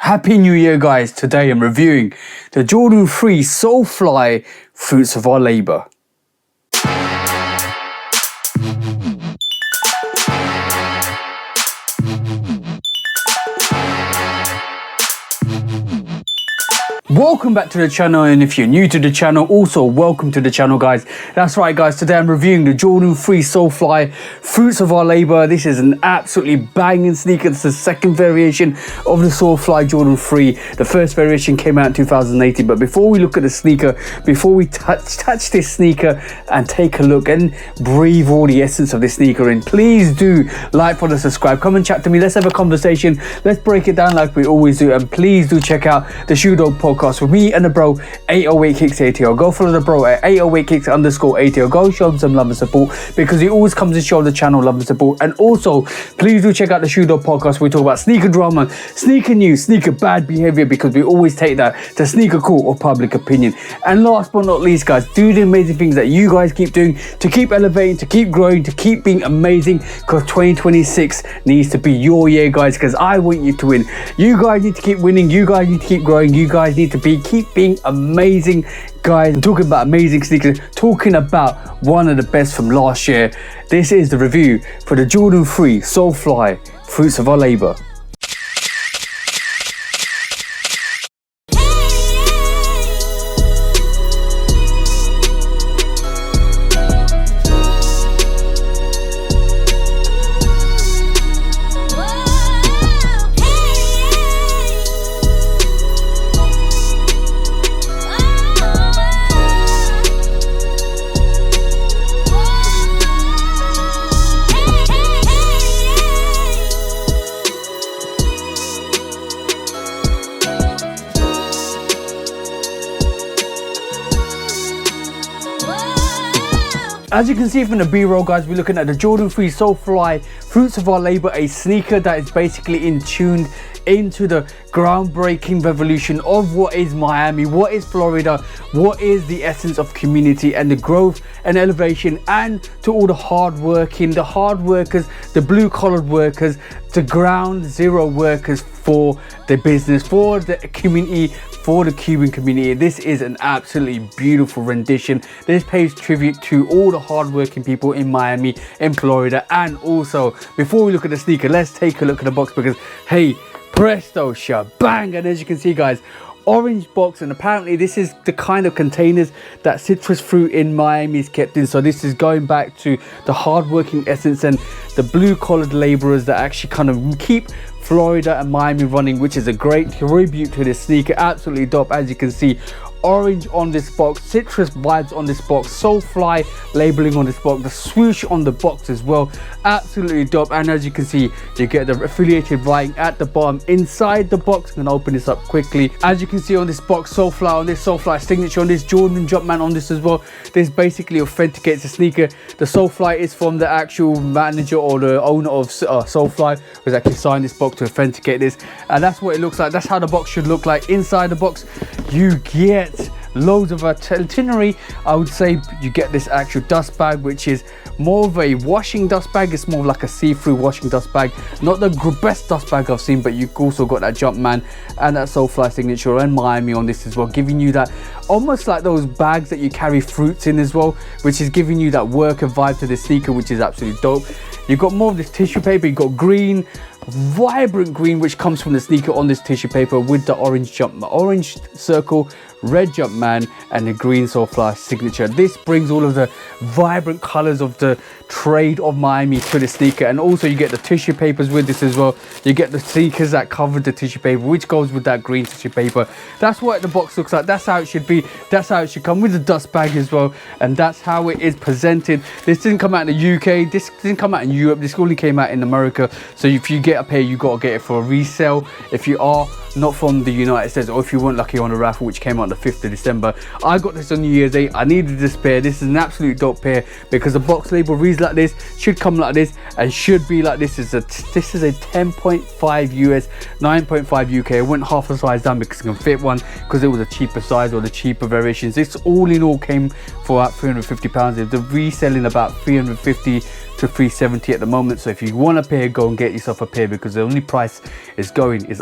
Happy New Year, guys. Today I'm reviewing the Jordan 3 Solefly Fruits of Our Labor. Welcome back to the channel, and if you're new to the channel, also welcome to the channel, guys. That's right, guys, today I'm reviewing the Jordan 3 Solefly Fruits of Our Labor. This is an absolutely banging sneaker. It's the second variation of the Solefly Jordan 3. The first variation came out in 2018, but before we look at the sneaker, before we touch this sneaker and take a look and breathe all the essence of this sneaker in, please do like, follow, subscribe, come and chat to me. Let's have a conversation. Let's break it down like we always do, and please do check out the Shoe Dog podcast with me and the bro 808kicks80. Go follow the bro at 808kicks_80. Go show him some love and support, because he always comes to show the channel love and support. And also please do check out the Shoe Dog podcast. We talk about sneaker drama, sneaker news, sneaker bad behavior, because we always take that to sneaker court or public opinion. And last but not least, guys, do the amazing things that you guys keep doing to keep elevating, to keep growing, to keep being amazing, because 2026 needs to be your year, guys, because I want you to win. You guys need to keep winning. You guys need to keep growing. You guys need to keep being amazing, guys. I'm talking about amazing sneakers, talking about one of the best from last year. This is the review for the Jordan 3 Solefly Fruits of Our Labor. As you can see from the B-roll, guys, we're looking at the Jordan 3 Solefly Fruits of Our Labor, a sneaker that is basically tuned into the groundbreaking revolution of what is Miami, what is Florida, what is the essence of community and the growth and elevation, and to all the hard working, the hard workers, the blue collared workers, the ground zero workers for the business, for the community, for the Cuban community. This is an absolutely beautiful rendition. This pays tribute to all the hard-working people in Miami, in Florida. And also, before we look at the sneaker, let's take a look at the box, because hey, presto shabang. And as you can see, guys, orange box, and apparently this is the kind of containers that citrus fruit in Miami is kept in. So this is going back to the hard-working essence and the blue-collared laborers that actually kind of keep Florida and Miami running, which is a great tribute to this sneaker. Absolutely dope. As you can see, orange on this box, citrus vibes on this box, Solefly labeling on this box, the swoosh on the box as well. Absolutely dope. And as you can see, you get the affiliated writing at the bottom inside the box. I'm gonna open this up quickly. As you can see on this box, Solefly on this, Solefly signature on this, Jordan Jumpman on this as well. This basically authenticates the sneaker. The Solefly is from the actual manager or the owner of Solefly, who's actually signed this box to authenticate this. And that's what it looks like. That's how the box should look like. Inside the box, you get loads of itinerary. I would say you get this actual dust bag, which is more of a washing dust bag. It's more like a see-through washing dust bag, not the best dust bag I've seen, but you also got that Jumpman and that Solefly signature and Miami on this as well, giving you that almost like those bags that you carry fruits in as well, which is giving you that worker vibe to the sneaker, which is absolutely dope. You've got more of this tissue paper. You've got green, vibrant green, which comes from the sneaker on this tissue paper, with the orange circle, red Jumpman, and the green Solefly signature. This brings all of the vibrant colors of the trade of Miami to the sneaker. And also you get the tissue papers with this as well. You get the sneakers that cover the tissue paper, which goes with that green tissue paper. That's what the box looks like. That's how it should be. That's how it should come, with the dust bag as well. And that's how it is presented. This didn't come out in the UK. This didn't come out in Europe. This only came out in America. So if you get a pair, you got to get it for a resale. If you are not from the United States, or if you weren't lucky on a raffle, which came out on the 5th of December. I got this on New Year's Day. I needed this pair. This is an absolute dope pair, because the box label reads like this, should come like this, and should be like this. This is a 10.5 US, 9.5 UK. I went half a size down because I can fit one, because it was a cheaper size or the cheaper variations. This all in all came for about £350. The reselling about 350 to 370 at the moment. So if you want a pair, go and get yourself a pair, because the only price is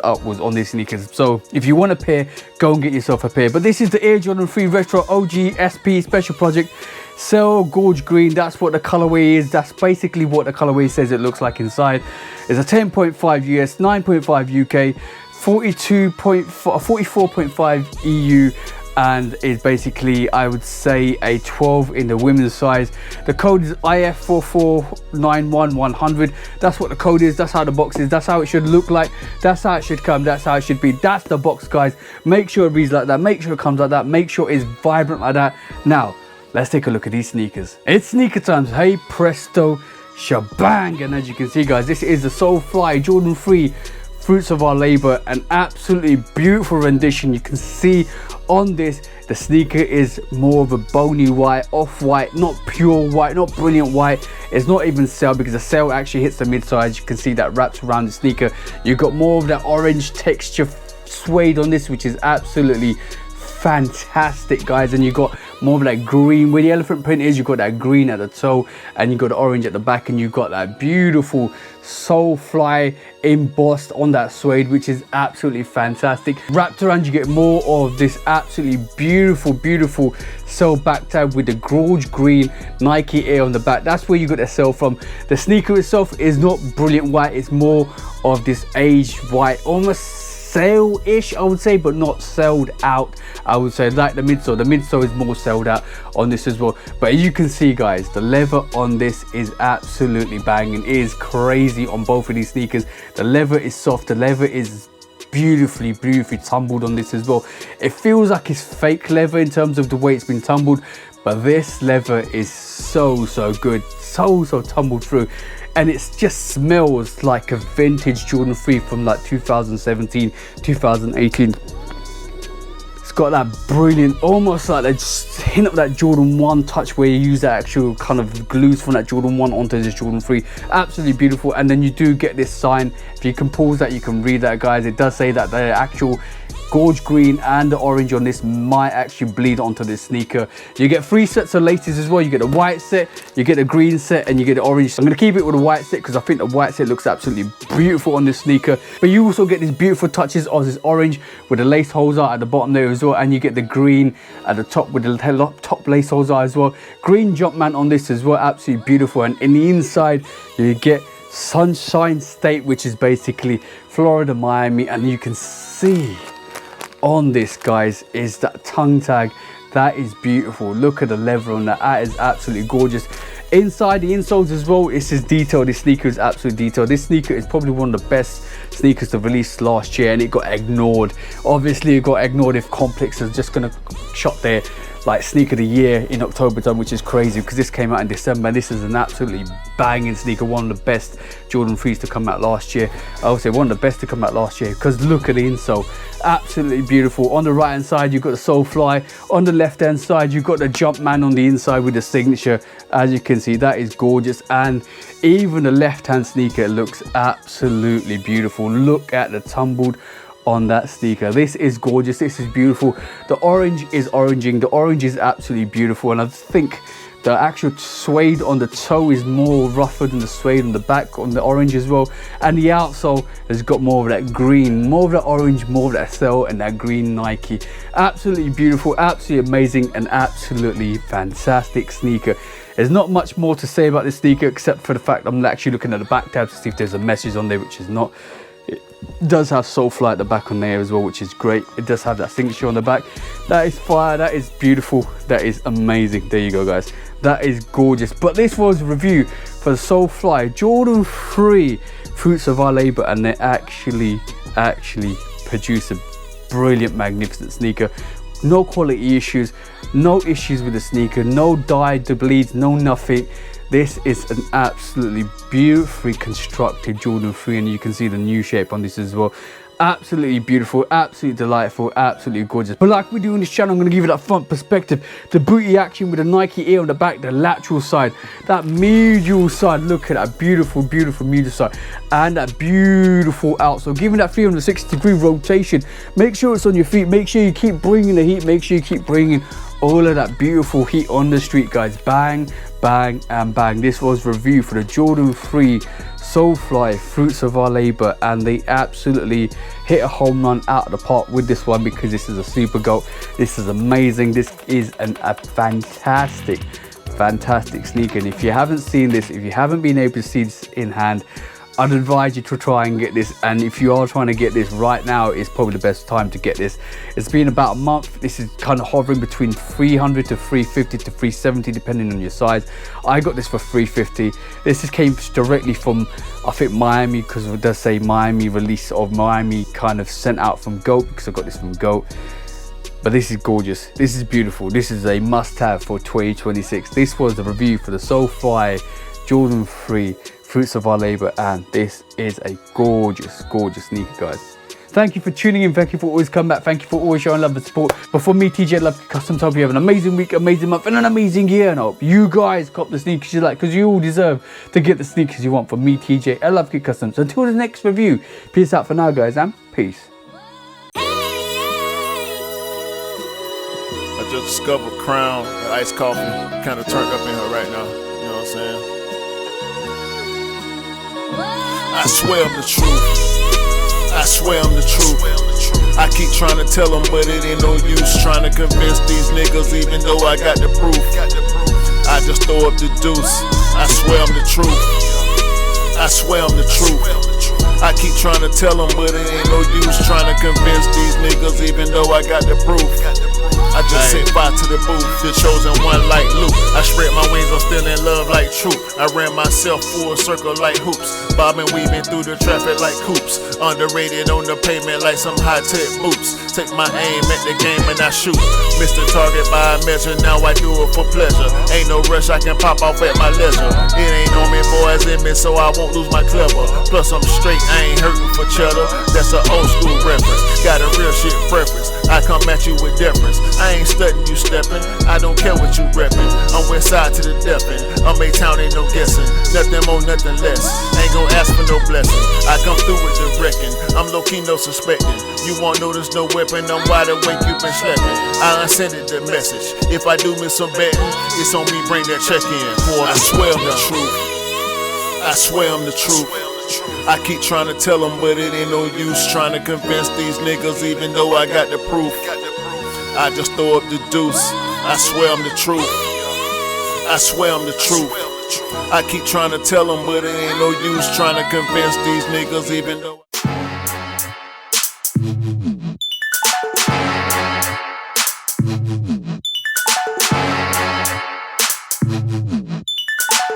upwards on this sneaker. sneakers. So if you want a pair, go and get yourself a pair. But this is the Air Jordan 3 Retro OG SP Special Project Cell Gorge Green. That's what the colorway is. That's basically what the colorway says it looks like inside. It's a 10.5 US, 9.5 UK, 44.5 EU, and is basically, I would say, a 12 in the women's size. The code is IF4491100. That's what the code is. That's how the box is. That's how it should look like. That's how it should come. That's how it should be. That's the box, guys. Make sure it reads like that. Make sure it comes like that. Make sure it's vibrant like that. Now let's take a look at these sneakers. It's sneaker times. Hey presto shebang. And as you can see, guys, this is the Solefly Jordan 3 Fruits of Our Labor. An absolutely beautiful rendition. You can see on this, the sneaker is more of a bony white, off-white, not pure white, not brilliant white. It's not even cell, because the cell actually hits the mid-size. You can see that wraps around the sneaker. You've got more of that orange texture suede on this, which is absolutely fantastic, guys. And you got more of that green where the elephant print is. You've got that green at the toe, and you got the orange at the back, and you've got that beautiful Solefly embossed on that suede, which is absolutely fantastic. Wrapped around, you get more of this absolutely beautiful cell back tab with the gorge green Nike Air on the back. That's where you got the cell from. The sneaker itself is not brilliant white. It's more of this aged white, almost sale-ish, I would say, but not sold out. I would say like the midsole. The midsole is more sold out on this as well. But you can see, guys, the leather on this is absolutely banging. It is crazy on both of these sneakers. The leather is soft. The leather is beautifully tumbled on this as well. It feels like it's fake leather in terms of the way it's been tumbled, but this leather is so good, so tumbled through. And it just smells like a vintage Jordan 3 from like 2017, 2018. It's got that brilliant, almost like that just hint of that Jordan 1 touch, where you use that actual kind of glues from that Jordan 1 onto this Jordan 3. Absolutely beautiful. And then you do get this sign. If you can pause that, you can read that, guys. It does say that the actual gorge green and the orange on this might actually bleed onto this sneaker. You get 3 sets of laces as well. You get the white set, you get the green set, and you get the orange. So I'm going to keep it with the white set because I think the white set looks absolutely beautiful on this sneaker. But you also get these beautiful touches of this orange with the lace holes are at the bottom there as well, and you get the green at the top with the top lace holes are as well. Green Jumpman on this as well, absolutely beautiful. And in the inside you get Sunshine State, which is basically Florida, Miami, and you can see on this, guys, is that tongue tag. That is beautiful. Look at the leather on that. That is absolutely gorgeous. Inside the insoles as well, it's just detailed. This sneaker is absolutely detailed. This sneaker is probably one of the best sneakers to release last year, and it got ignored. Obviously it got ignored if Complex is just gonna shot their like sneaker of the year in October time, which is crazy because this came out in December. This is an absolutely banging sneaker, one of the best Jordan 3s to come out last year. I would say one of the best to come out last year, because look at the insole, absolutely beautiful. On the right hand side you've got the Solefly, on the left hand side you've got the Jumpman on the inside with the signature. As you can see, that is gorgeous. And even the left hand sneaker looks absolutely beautiful. Look at the tumbled on that sneaker. This is gorgeous. This is beautiful. The orange is oranging. The orange is absolutely beautiful, and I think the actual suede on the toe is more rougher than the suede on the back on the orange as well. And the outsole has got more of that green, more of that orange, more of that cell, and that green Nike. Absolutely beautiful, absolutely amazing, and absolutely fantastic sneaker. There's not much more to say about this sneaker except for the fact I'm actually looking at the back tab to see if there's a message on there, which is not. It does have Solefly at the back on there as well, which is great. It does have that signature on the back. That is fire. That is beautiful. That is amazing. There you go, guys. That is gorgeous. But this was a review for the Solefly Jordan 3 Fruits of Our Labor, and they actually produce a brilliant, magnificent sneaker. No quality issues, no issues with the sneaker, no dye, the bleeds, no nothing. This is an absolutely beautifully constructed Jordan 3, and you can see the new shape on this as well. Absolutely beautiful, absolutely delightful, absolutely gorgeous. But like we do on this channel, I'm going to give you that front perspective, the booty action with the Nike Air on the back, the lateral side, that medial side. Look at that beautiful medial side, and that beautiful outsole, giving that 360-degree rotation. Make sure it's on your feet, make sure you keep bringing the heat, make sure you keep bringing all of that beautiful heat on the street, guys. Bang, bang, and bang. This was review for the Jordan 3 Solefly, fruits of our labor, and they absolutely hit a home run out of the park with this one, because this is a super goat. This is amazing. This is a fantastic sneaker, and if you haven't seen this, if you haven't been able to see this in hand, I'd advise you to try and get this. And if you are trying to get this right now, it's probably the best time to get this. It's been about a month. This is kind of hovering between 300 to 350 to 370 depending on your size. I got this for 350. This came directly from, I think, Miami, because it does say Miami release of Miami, kind of sent out from GOAT, because I got this from GOAT. But this is gorgeous. This is beautiful. This is a must-have for 2026. This was the review for the Solefly Jordan 3 fruits of our labor, and this is a gorgeous sneaker, guys. Thank you for tuning in. Thank you for always coming back. Thank you for always showing love and support. But for me, TJ, Love Customs, I hope you have an amazing week, amazing month, and an amazing year. And I hope you guys cop the sneakers you like, because you all deserve to get the sneakers you want. From me, TJ, I Love Customs. Until the next review, peace out for now, guys, and peace. I just discovered Crown, the iced coffee, kind of turned up in her right now. You know what I'm saying? I swear I'm the truth. I swear I'm the truth. I keep trying to tell them, but it ain't no use trying to convince these niggas, even though I got the proof. I just throw up the deuce. I swear I'm the truth. I swear I'm the truth. I keep trying to tell them, but it ain't no use trying to convince these niggas, even though I got the proof. I just set fire to the booth, the chosen one like Luke. I spread my wings, I'm still in love like truth. I ran myself full circle like hoops, bobbing, weaving through the traffic like coops. Underrated on the pavement like some high-tech boots. Take my aim at the game and I shoot. Missed the target by a measure, now I do it for pleasure. Ain't no rush, I can pop off at my leisure. It ain't on me, boys in me, so I won't lose my clever. Plus I'm straight, I ain't hurting for cheddar. That's an old school reference, got a real shit preference. I come at you with deference. I ain't studying you stepping, I don't care what you reppin'. I'm west side to the death end. I'm A-town, ain't no guessing. Nothing more, nothing less. Ain't gon' ask for no blessing. I come through with the wrecking. I'm low-key, no suspecting. You won't know there's no weapon. I'm wide awake, you been sleeping. I unsended the message. If I do miss some betting, it's on me, bring that check in. Boy, I swear I'm the truth. I swear I'm the truth. I keep trying to tell them, but it ain't no use trying to convince these niggas, even though I got the proof. I just throw up the deuce. I swear I'm the truth. I swear I'm the truth. I keep trying to tell them, but it ain't no use trying to convince these niggas, even though